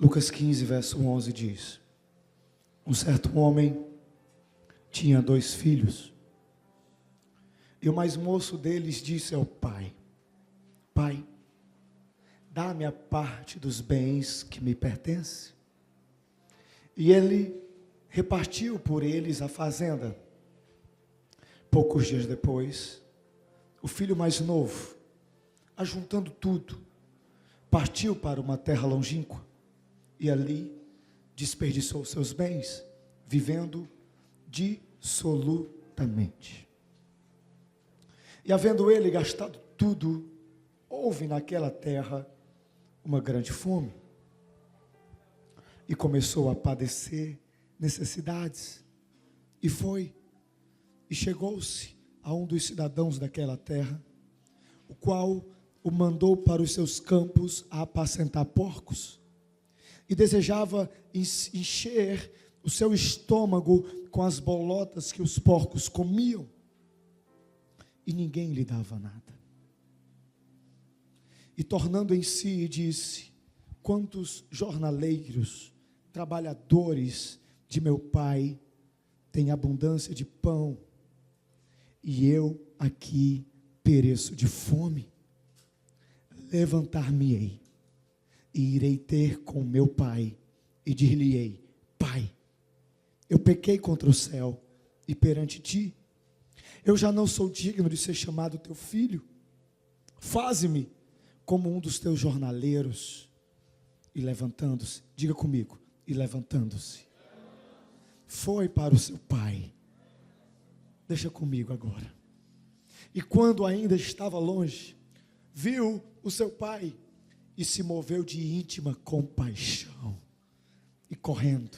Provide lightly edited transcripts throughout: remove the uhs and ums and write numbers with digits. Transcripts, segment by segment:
Lucas 15, verso 11 diz: um certo homem tinha 2 filhos, e o mais moço deles disse ao pai: Pai, dá-me a parte dos bens que me pertence. E ele repartiu por eles a fazenda. Poucos dias depois, o filho mais novo, ajuntando tudo, partiu para uma terra longínqua e ali desperdiçou seus bens, vivendo dissolutamente. E havendo ele gastado tudo, houve naquela terra uma grande fome, e começou a padecer necessidades, e chegou-se a um dos cidadãos daquela terra, o qual o mandou para os seus campos a apacentar porcos, e desejava encher o seu estômago com as bolotas que os porcos comiam, e ninguém lhe dava nada. E tornando em si, disse: quantos jornaleiros, trabalhadores de meu pai, têm abundância de pão, e eu aqui pereço de fome. Levantar-me-ei, e irei ter com meu pai, e dir-lhe-ei: Pai, eu pequei contra o céu e perante ti, eu já não sou digno de ser chamado teu filho. Faze-me como um dos teus jornaleiros. E levantando-se, diga comigo, e levantando-se, foi para o seu pai. Deixa comigo agora. E quando ainda estava longe, viu o seu pai e se moveu de íntima compaixão, e correndo,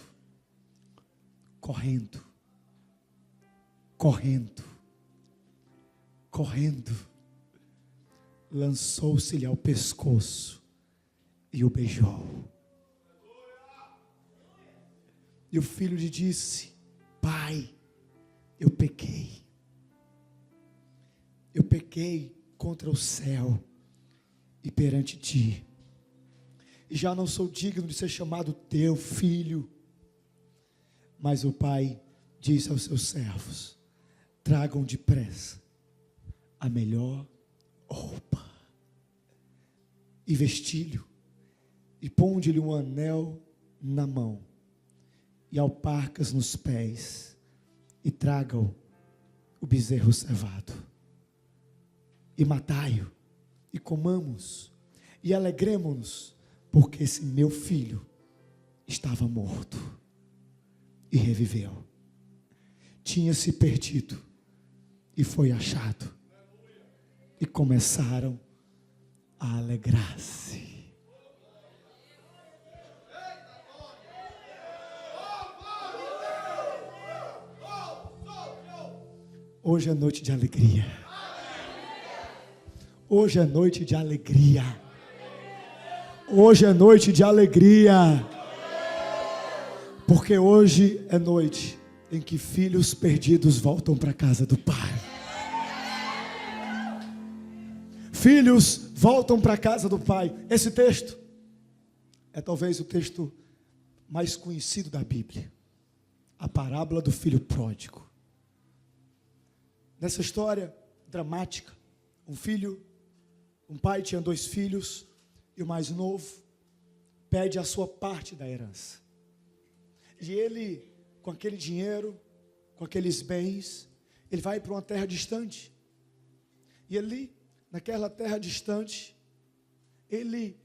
lançou-se-lhe ao pescoço e o beijou. E o filho lhe disse: Pai, eu pequei contra o céu e perante ti, e já não sou digno de ser chamado teu filho. Mas o pai disse aos seus servos: tragam depressa a melhor roupa e vestilho, e ponde-lhe um anel na mão e alparcas nos pés, e tragam o bezerro cevado, e matai-o, e comamos, e alegremo-nos, porque esse meu filho estava morto e reviveu, tinha se perdido e foi achado, e começaram a alegrar-se. Hoje é noite de alegria. Hoje é noite de alegria. Hoje é noite de alegria. Porque hoje é noite em que filhos perdidos voltam para a casa do Pai. Filhos voltam para a casa do Pai. Esse texto é talvez o texto mais conhecido da Bíblia. A parábola do filho pródigo. Nessa história dramática, um pai tinha 2 filhos, e o mais novo pede a sua parte da herança. E ele, com aquele dinheiro, com aqueles bens, ele vai para uma terra distante. E ali, naquela terra distante, ele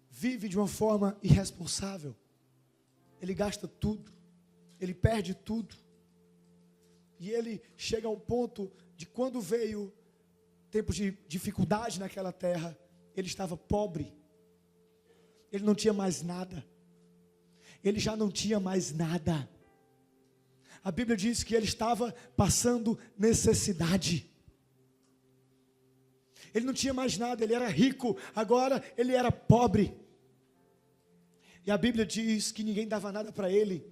vive de uma forma irresponsável. Ele gasta tudo, ele perde tudo. E ele chega ao ponto de, quando veio tempos de dificuldade naquela terra, ele estava pobre. Ele não tinha mais nada. Ele já não tinha mais nada. A Bíblia diz que ele estava passando necessidade. Ele não tinha mais nada, ele era rico, agora ele era pobre. E a Bíblia diz que ninguém dava nada para ele.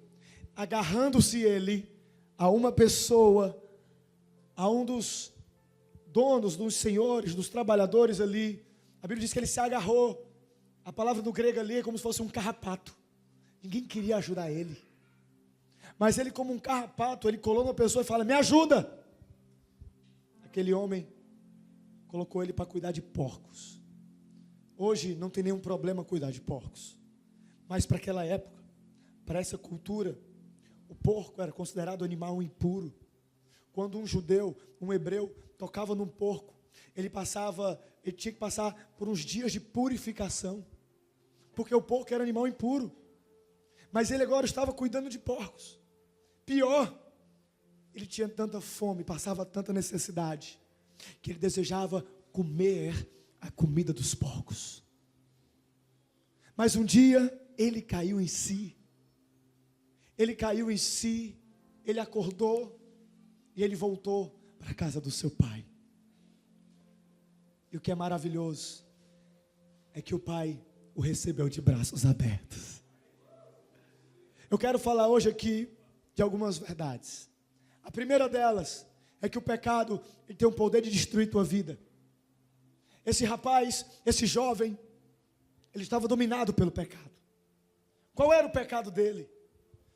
Agarrando-se ele a uma pessoa, a um dos donos, dos senhores, dos trabalhadores ali, a Bíblia diz que ele se agarrou. A palavra do grego ali é como se fosse um carrapato. Ninguém queria ajudar ele. Mas ele, como um carrapato, ele colou numa pessoa e fala: me ajuda. Aquele homem colocou ele para cuidar de porcos. Hoje não tem nenhum problema cuidar de porcos. Mas para aquela época, para essa cultura, o porco era considerado animal impuro. Quando um judeu, um hebreu, tocava num porco, ele tinha que passar por uns dias de purificação. Porque o porco era animal impuro. Mas ele agora estava cuidando de porcos. Pior, ele tinha tanta fome, passava tanta necessidade, que ele desejava comer a comida dos porcos. Mas um dia, ele caiu em si. Ele acordou, e ele voltou para a casa do seu pai. E o que é maravilhoso, é que o pai o recebeu de braços abertos. Eu quero falar hoje aqui de algumas verdades. A primeira delas é que o pecado ele tem o poder de destruir tua vida. Esse rapaz, esse jovem, ele estava dominado pelo pecado. Qual era o pecado dele?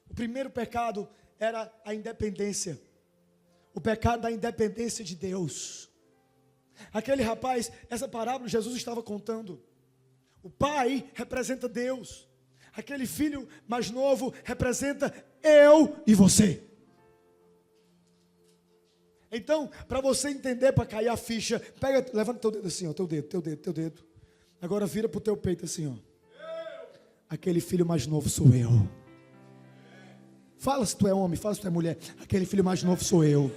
O primeiro pecado era a independência. O pecado da independência de Deus. Aquele rapaz, essa parábola Jesus estava contando. O pai representa Deus. Aquele filho mais novo representa eu e você. Então, para você entender, para cair a ficha, levanta teu dedo assim, ó, teu dedo. Agora vira para o teu peito assim, ó. Aquele filho mais novo sou eu. Fala se tu é homem, fala se tu é mulher. Aquele filho mais novo sou eu.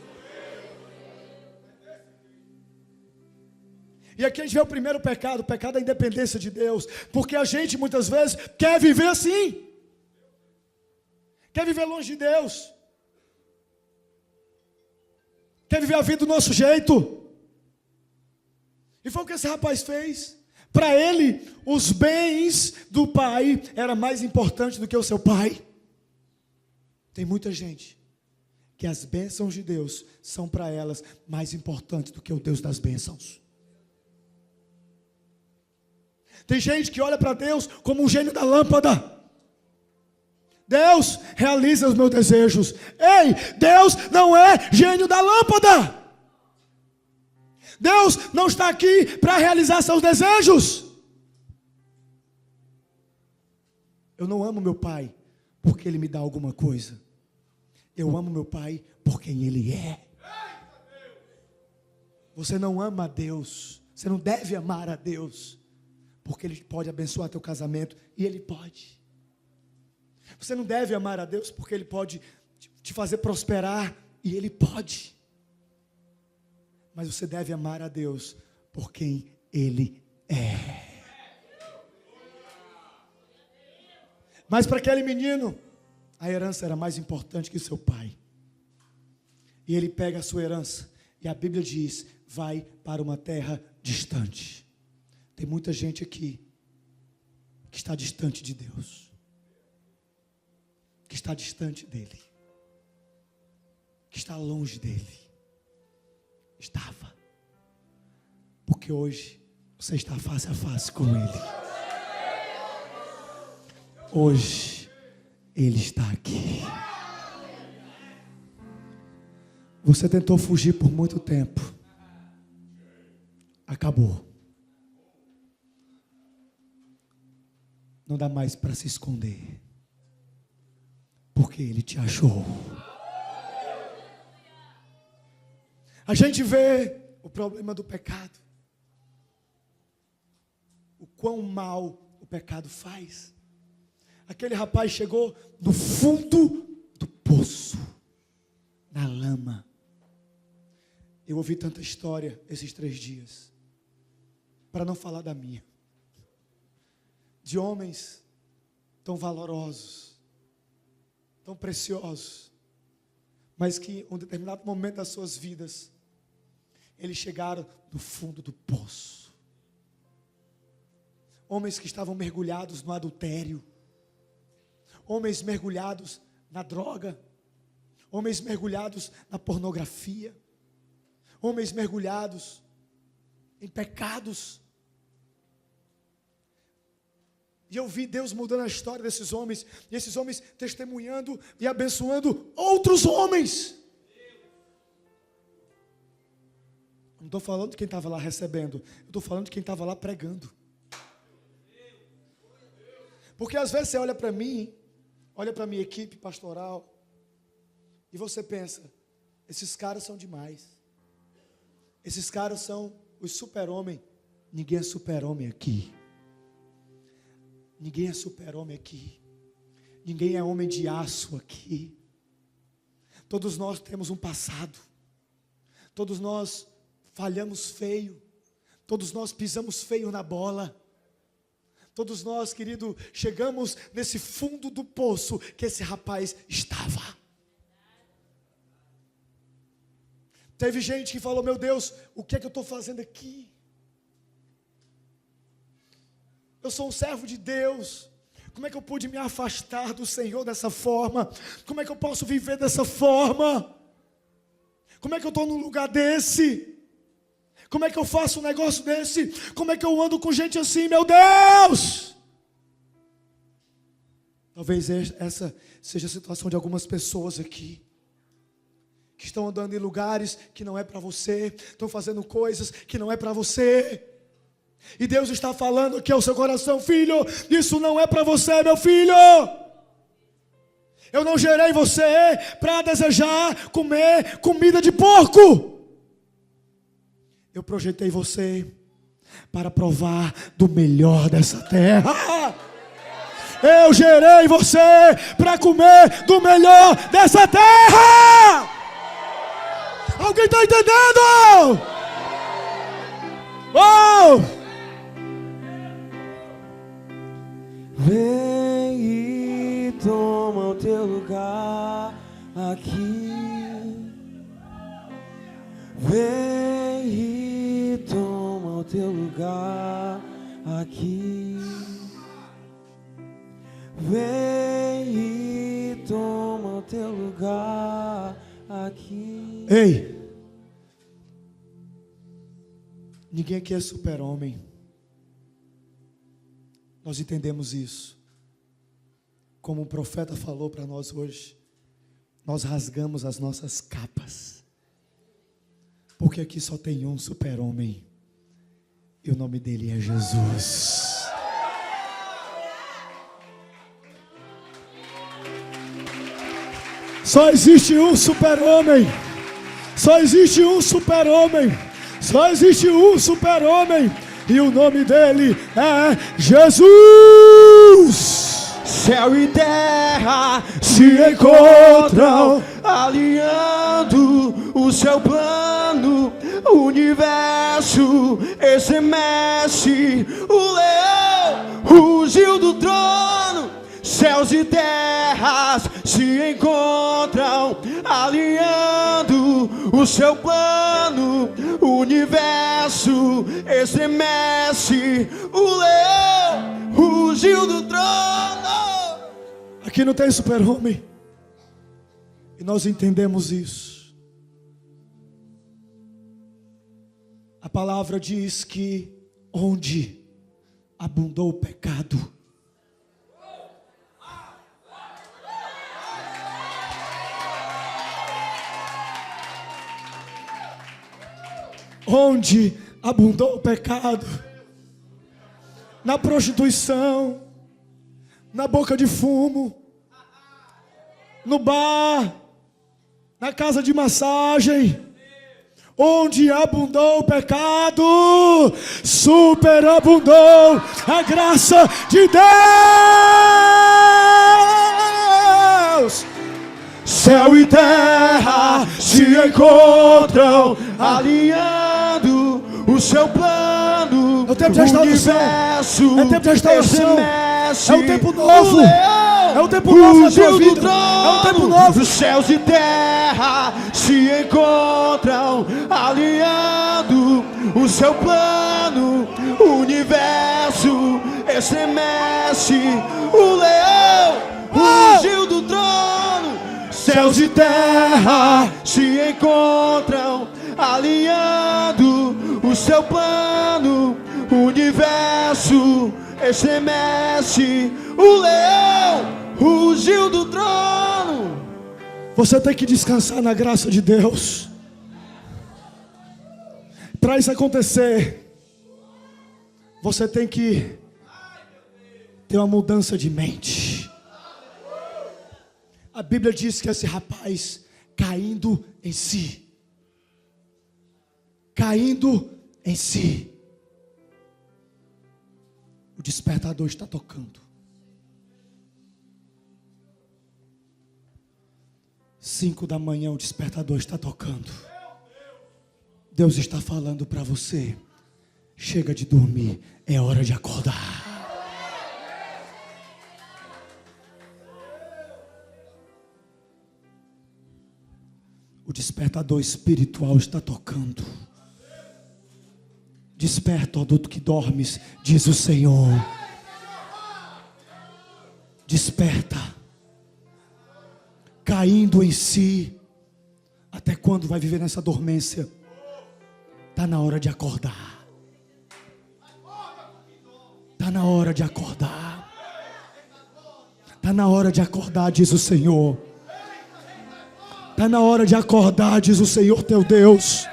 E aqui a gente vê o primeiro pecado, o pecado da independência de Deus. Porque a gente muitas vezes quer viver assim. Quer viver longe de Deus. Quer viver a vida do nosso jeito. E foi o que esse rapaz fez. Para ele, os bens do pai eram mais importantes do que o seu pai. Tem muita gente que as bênçãos de Deus são para elas mais importantes do que o Deus das bênçãos. Tem gente que olha para Deus como um gênio da lâmpada. Deus realiza os meus desejos. Ei, Deus não é gênio da lâmpada. Deus não está aqui para realizar seus desejos. Eu não amo meu pai porque ele me dá alguma coisa. Eu amo meu pai por quem ele é. Você não ama a Deus. Você não deve amar a Deus porque ele pode abençoar teu casamento, e ele pode. Você não deve amar a Deus porque ele pode te fazer prosperar, e ele pode. Mas você deve amar a Deus por quem ele é. Mas para aquele menino, a herança era mais importante que o seu pai. E ele pega a sua herança, e a Bíblia diz: vai para uma terra distante. Tem muita gente aqui que está distante de Deus, que está distante dele, que está longe dele. Estava, porque hoje você está face a face com ele. Hoje ele está aqui. Você tentou fugir por muito tempo. Acabou. Não dá mais para se esconder, porque ele te achou. A gente vê o problema do pecado, o quão mal o pecado faz. Aquele rapaz chegou no fundo do poço, na lama. Eu ouvi tanta história esses 3 dias, para não falar da minha, de homens tão valorosos, tão preciosos, mas que em um determinado momento das suas vidas, eles chegaram no fundo do poço. Homens que estavam mergulhados no adultério, homens mergulhados na droga, homens mergulhados na pornografia, homens mergulhados em pecados. E eu vi Deus mudando a história desses homens, e esses homens testemunhando e abençoando outros homens. Não estou falando de quem estava lá recebendo, eu estou falando de quem estava lá pregando. Porque às vezes você olha para mim, olha para a minha equipe pastoral, e você pensa, esses caras são demais. Esses caras são os super-homens. Ninguém é super-homem aqui. Ninguém é super-homem aqui. Ninguém é homem de aço aqui. Todos nós temos um passado. Todos nós falhamos feio. Todos nós pisamos feio na bola. Todos nós, querido, chegamos nesse fundo do poço que esse rapaz estava. Teve gente que falou, meu Deus, o que é que eu estou fazendo aqui? Eu sou um servo de Deus. Como é que eu pude me afastar do Senhor dessa forma? Como é que eu posso viver dessa forma? Como é que eu estou num lugar desse? Como é que eu faço um negócio desse? Como é que eu ando com gente assim, meu Deus? Talvez essa seja a situação de algumas pessoas aqui, que estão andando em lugares que não é para você, estão fazendo coisas que não é para você. E Deus está falando aqui ao seu coração, filho, isso não é para você, meu filho. Eu não gerei você para desejar comer comida de porco. Eu projetei você para provar do melhor dessa terra. Eu gerei você para comer do melhor dessa terra. Alguém está entendendo? Oh! Vem e toma o teu lugar aqui. Vem e toma o teu lugar aqui. Vem e toma o teu lugar aqui. Ei! Ninguém aqui é super-homem. Nós entendemos isso. Como o profeta falou para nós hoje, nós rasgamos as nossas capas. Porque aqui só tem um super-homem. E o nome dele é Jesus. Só existe um super-homem. Só existe um super-homem. Só existe um super-homem. E o nome dele é Jesus. Céu e terra se encontram, alinhando o seu plano. O universo estremece, o leão rugiu do trono. Céus e terras se encontram, alinhando o seu plano. O universo estremece, o leão rugiu do trono. Aqui não tem super-homem. E nós entendemos isso. A palavra diz que onde abundou o pecado, onde abundou o pecado, na prostituição, na boca de fumo, no bar, na casa de massagem, onde abundou o pecado, superabundou a graça de Deus. Céu e terra se encontram, alinhando o seu plano. É o tempo de restauração. É o tempo de restauração. É o tempo novo. É o tempo novo na tua vida. É o tempo novo. Os céus e terra se encontram, alinhando o seu plano. O universo estremece, o leão rugiu do trono. Céus e terra se encontram, alinhando o seu plano. O universo estremece, o leão rugiu do trono. Você tem que descansar na graça de Deus. Para isso acontecer, você tem que ter uma mudança de mente. A Bíblia diz que esse rapaz, caindo em si, o despertador está tocando. 5 da manhã, o despertador está tocando. Deus está falando para você: chega de dormir, é hora de acordar. O despertador espiritual está tocando. Desperta, ó adulto que dormes, diz o Senhor. Desperta. Caindo em si. Até quando vai viver nessa dormência? Está na hora de acordar. Está na hora de acordar. Está na hora de acordar, diz o Senhor. Está na hora de acordar, diz o Senhor teu Deus.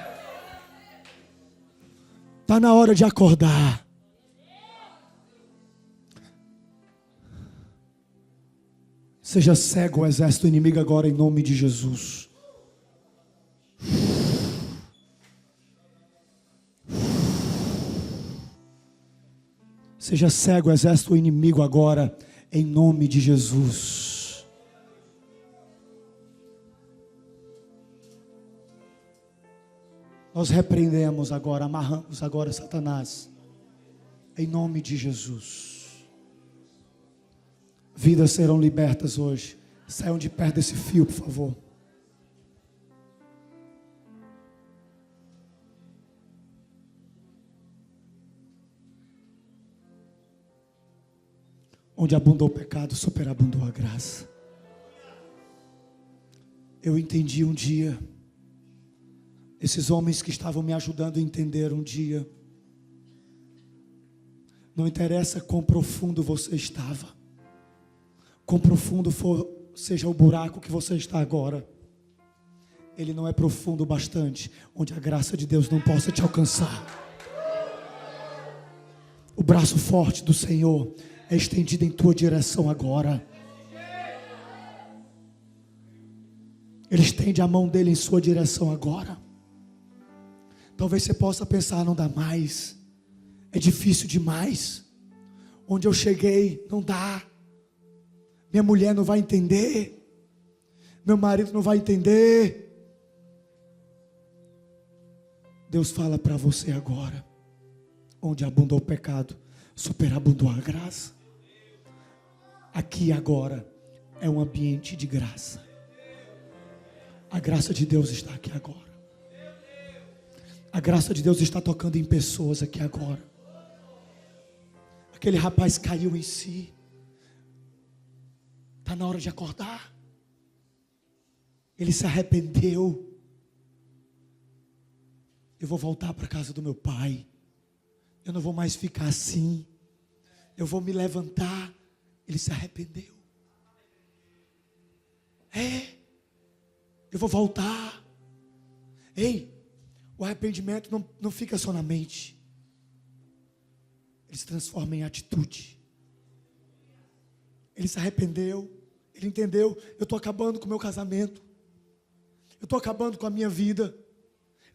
Está na hora de acordar. Seja cego o exército inimigo agora em nome de Jesus. Seja cego o exército inimigo agora em nome de Jesus. Nós repreendemos agora, amarramos agora Satanás, em nome de Jesus. Vidas serão libertas hoje. Saiam de perto desse fio, por favor. Onde abundou o pecado, superabundou a graça. Eu entendi um dia. Esses homens que estavam me ajudando a entender um dia. Não interessa quão profundo você estava. Quão profundo seja o buraco que você está agora. Ele não é profundo o bastante, onde a graça de Deus não possa te alcançar. O braço forte do Senhor é estendido em tua direção agora. Ele estende a mão dele em sua direção agora. Talvez você possa pensar: não dá mais, é difícil demais, onde eu cheguei não dá, minha mulher não vai entender, meu marido não vai entender. Deus fala para você agora: onde abundou o pecado, superabundou a graça. Aqui agora é um ambiente de graça. A graça de Deus está aqui agora. A graça de Deus está tocando em pessoas aqui agora. Aquele rapaz caiu em si. Está na hora de acordar. Ele se arrependeu. Eu vou voltar para a casa do meu pai. Eu não vou mais ficar assim. Eu vou me levantar. Ele se arrependeu. Eu vou voltar. Ei, o arrependimento não fica só na mente. Ele se transforma em atitude. Ele se arrependeu. Ele entendeu: eu estou acabando com o meu casamento. Eu estou acabando com a minha vida.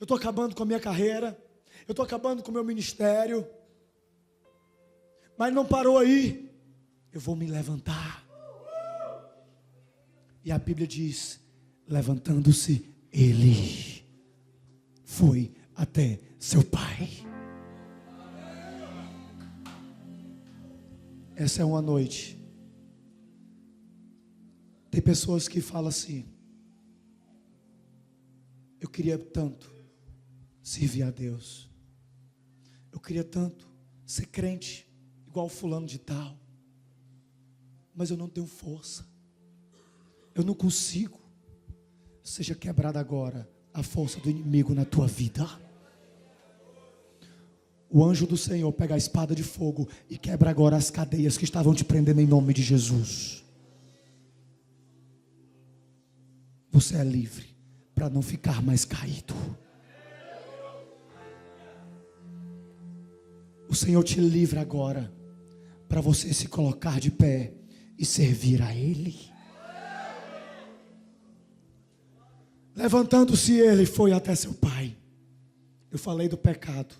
Eu estou acabando com a minha carreira. Eu estou acabando com o meu ministério. Mas não parou aí. Eu vou me levantar. E a Bíblia diz: levantando-se, ele foi até seu pai. Essa é uma noite. Tem pessoas que falam assim: eu queria tanto servir a Deus. Eu queria tanto ser crente igual fulano de tal. Mas eu não tenho força. Eu não consigo. Seja quebrada agora a força do inimigo na tua vida. O anjo do Senhor pega a espada de fogo e quebra agora as cadeias que estavam te prendendo em nome de Jesus. Você é livre para não ficar mais caído. O Senhor te livra agora para você se colocar de pé e servir a Ele. Levantando-se ele, foi até seu pai. Eu falei do pecado,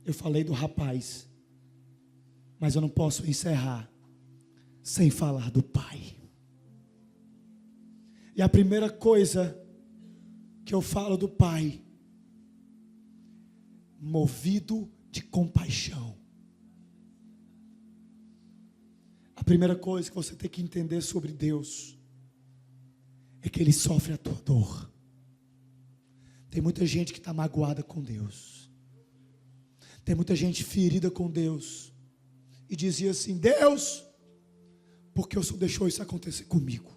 eu falei do rapaz, mas eu não posso encerrar sem falar do pai. E a primeira coisa que eu falo do pai, movido de compaixão. A primeira coisa que você tem que entender sobre Deus é que Ele sofre a tua dor. Tem muita gente que está magoada com Deus. Tem muita gente ferida com Deus. E dizia assim: Deus, por que o Senhor deixou isso acontecer comigo?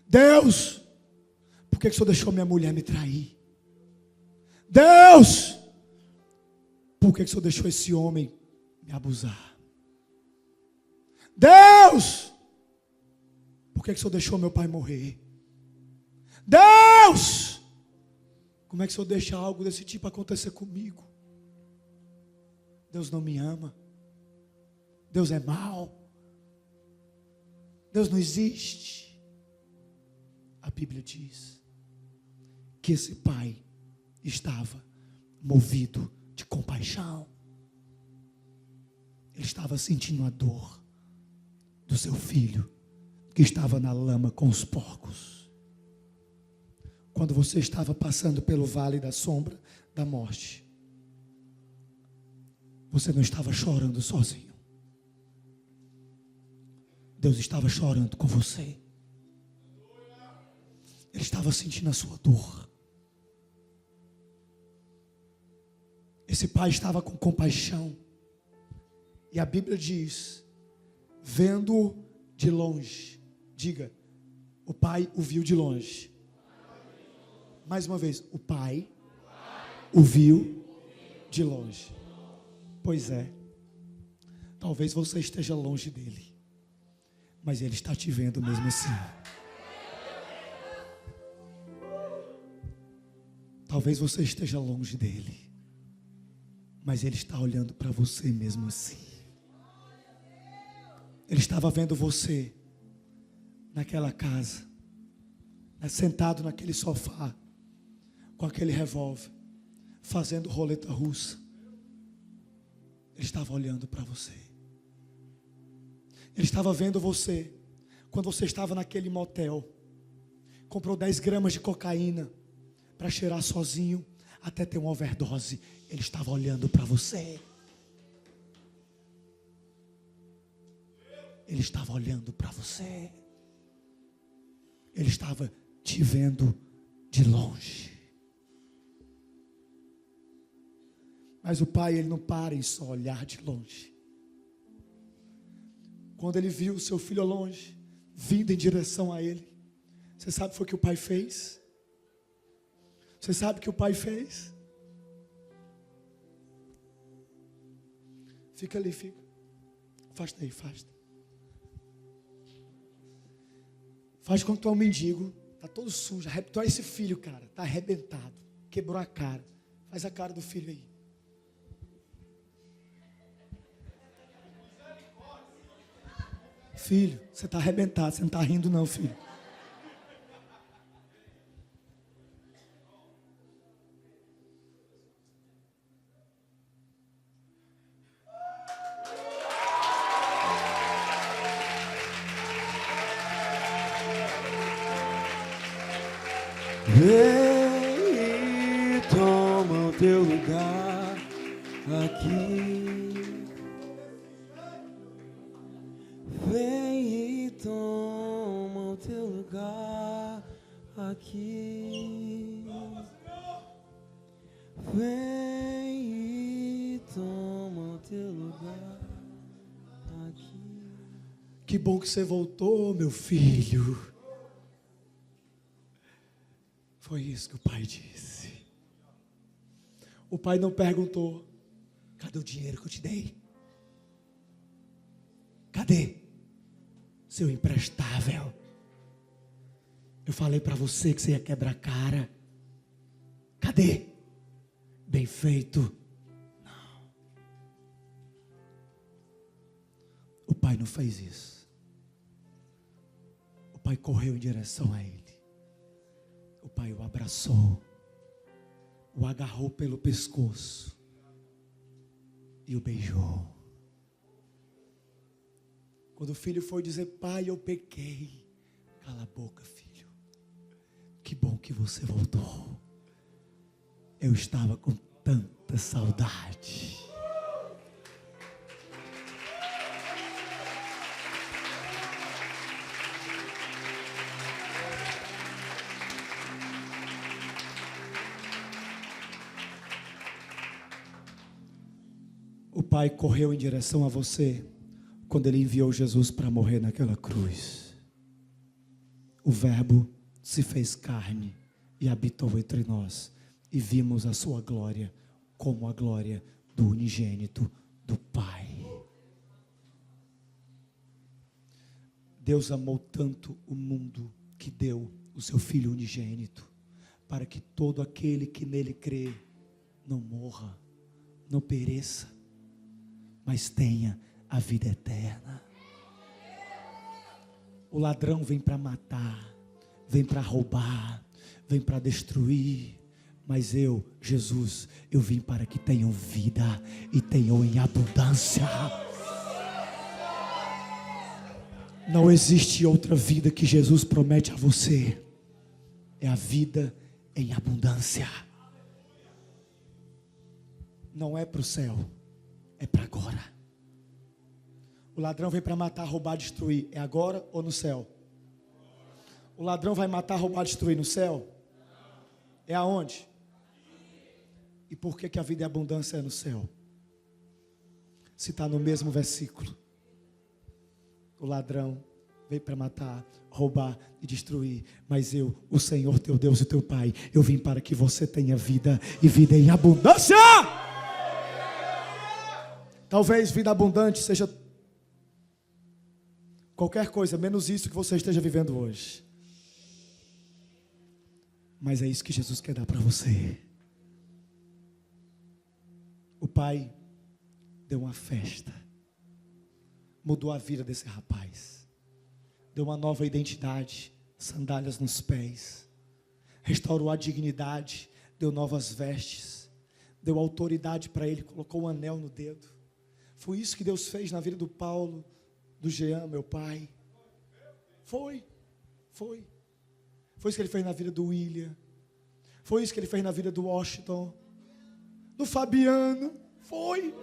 Deus, por que o Senhor deixou minha mulher me trair? Deus, por que o Senhor deixou esse homem me abusar? Deus, por que o Senhor deixou meu pai morrer? Deus, como é que o Senhor deixa algo desse tipo acontecer comigo? Deus não me ama. Deus é mau. Deus não existe. A Bíblia diz que esse pai estava movido de compaixão. Ele estava sentindo a dor do seu filho que estava na lama com os porcos. Quando você estava passando pelo vale da sombra da morte, você não estava chorando sozinho. Deus estava chorando com você. Ele estava sentindo a sua dor. Esse pai estava com compaixão. E a Bíblia diz, vendo de longe, diga, o pai o viu de longe. Mais uma vez, o pai o viu de longe. Pois é, talvez você esteja longe dele, mas ele está te vendo mesmo assim. Talvez você esteja longe dele, mas ele está olhando para você mesmo assim. Ele estava vendo você naquela casa, sentado naquele sofá, com aquele revólver, fazendo roleta russa. Ele estava olhando para você. Ele estava vendo você quando você estava naquele motel. Comprou 10 gramas de cocaína para cheirar sozinho até ter uma overdose. Ele estava olhando para você. Ele estava olhando para você. Ele estava te vendo de longe. Mas o pai, ele não para em só olhar de longe. Quando ele viu o seu filho ao longe, vindo em direção a ele, você sabe o que foi que o pai fez? Você sabe o que o pai fez? Fica ali, fica. Afasta aí, afasta. Faz com que tu é um mendigo. Está todo sujo. Tu é esse filho, cara. Está arrebentado. Quebrou a cara. Faz a cara do filho aí. Filho, você está arrebentado. Você não está rindo não, filho. Vem e toma o teu lugar aqui. Vem e toma o teu lugar aqui. Vem e toma o teu lugar aqui. Que bom que você voltou, meu filho. Foi isso que o pai disse. O pai não perguntou: cadê o dinheiro que eu te dei? Cadê? Seu imprestável. Eu falei para você que você ia quebrar a cara. Cadê? Bem feito. Não. O pai não fez isso. O pai correu em direção a ele. O pai o abraçou, o agarrou pelo pescoço e o beijou. Quando o filho foi dizer: pai, eu pequei. Cala a boca, filho. Que bom que você voltou. Eu estava com tanta saudade. O pai correu em direção a você quando ele enviou Jesus para morrer naquela cruz. O Verbo se fez carne e habitou entre nós, e vimos a sua glória como a glória do unigênito do Pai. Deus amou tanto o mundo que deu o seu Filho unigênito, para que todo aquele que nele crê não morra, não pereça, mas tenha a vida eterna. O ladrão vem para matar, vem para roubar, vem para destruir, mas eu, Jesus, eu vim para que tenham vida e tenham em abundância. Não existe outra vida que Jesus promete a você. É a vida em abundância. Não é para o céu, é para agora. O ladrão vem para matar, roubar, destruir. É agora ou no céu? O ladrão vai matar, roubar, destruir no céu? É aonde? E por que a vida e a abundância é no céu? Se está no mesmo versículo. O ladrão veio para matar, roubar e destruir. Mas eu, o Senhor teu Deus e teu Pai, eu vim para que você tenha vida e vida em abundância. Talvez vida abundante seja qualquer coisa, menos isso que você esteja vivendo hoje. Mas é isso que Jesus quer dar para você. O pai deu uma festa, mudou a vida desse rapaz, deu uma nova identidade, sandálias nos pés, restaurou a dignidade, deu novas vestes, deu autoridade para ele, colocou um anel no dedo. Foi isso que Deus fez na vida do Paulo, do Jean, meu pai. Foi isso que ele fez na vida do William, foi isso que ele fez na vida do Washington, do Fabiano. Foi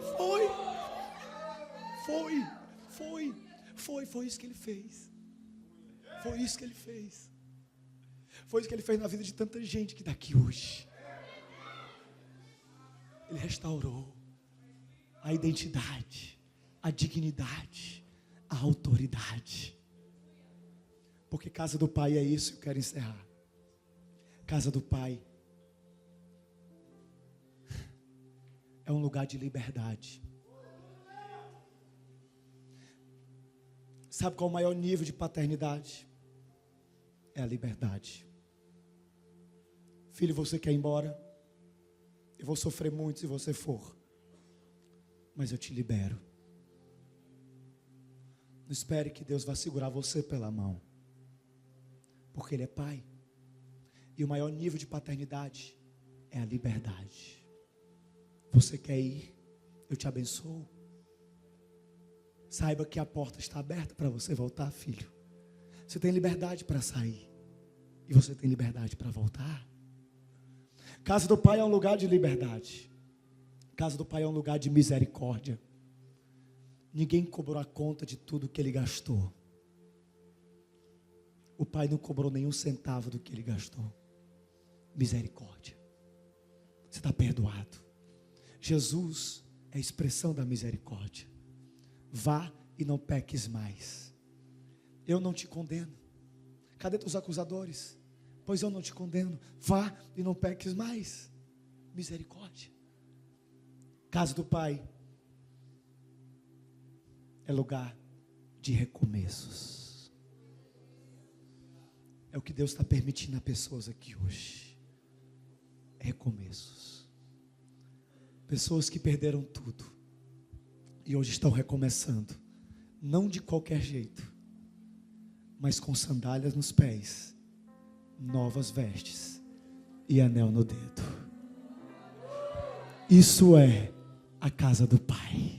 isso que ele fez. Foi isso que ele fez. Foi isso que ele fez na vida de tanta gente que está aqui hoje. Ele restaurou a identidade, a dignidade, a autoridade. Porque casa do Pai é isso. Eu quero encerrar. Casa do Pai é um lugar de liberdade. Sabe qual é o maior nível de paternidade? É a liberdade. Filho, você quer ir embora? Eu vou sofrer muito se você for, mas eu te libero. Não espere que Deus vá segurar você pela mão, porque Ele é Pai. E o maior nível de paternidade é a liberdade. Você quer ir? Eu te abençoo. Saiba que a porta está aberta para você voltar, filho. Você tem liberdade para sair, e você tem liberdade para voltar. Casa do Pai é um lugar de liberdade. Casa do Pai é um lugar de misericórdia. Ninguém cobrou a conta de tudo que ele gastou. O Pai não cobrou nenhum centavo do que ele gastou. Misericórdia. Você está perdoado. Jesus é a expressão da misericórdia. Vá e não peques mais. Eu não te condeno. Cadê teus acusadores? Pois eu não te condeno. Vá e não peques mais. Misericórdia. casa do Pai é lugar de recomeços. É o que Deus está permitindo a pessoas aqui hoje. Recomeços. Pessoas que perderam tudo e hoje estão recomeçando. Não de qualquer jeito, mas com sandálias nos pés, novas vestes e anel no dedo. Isso é a casa do Pai.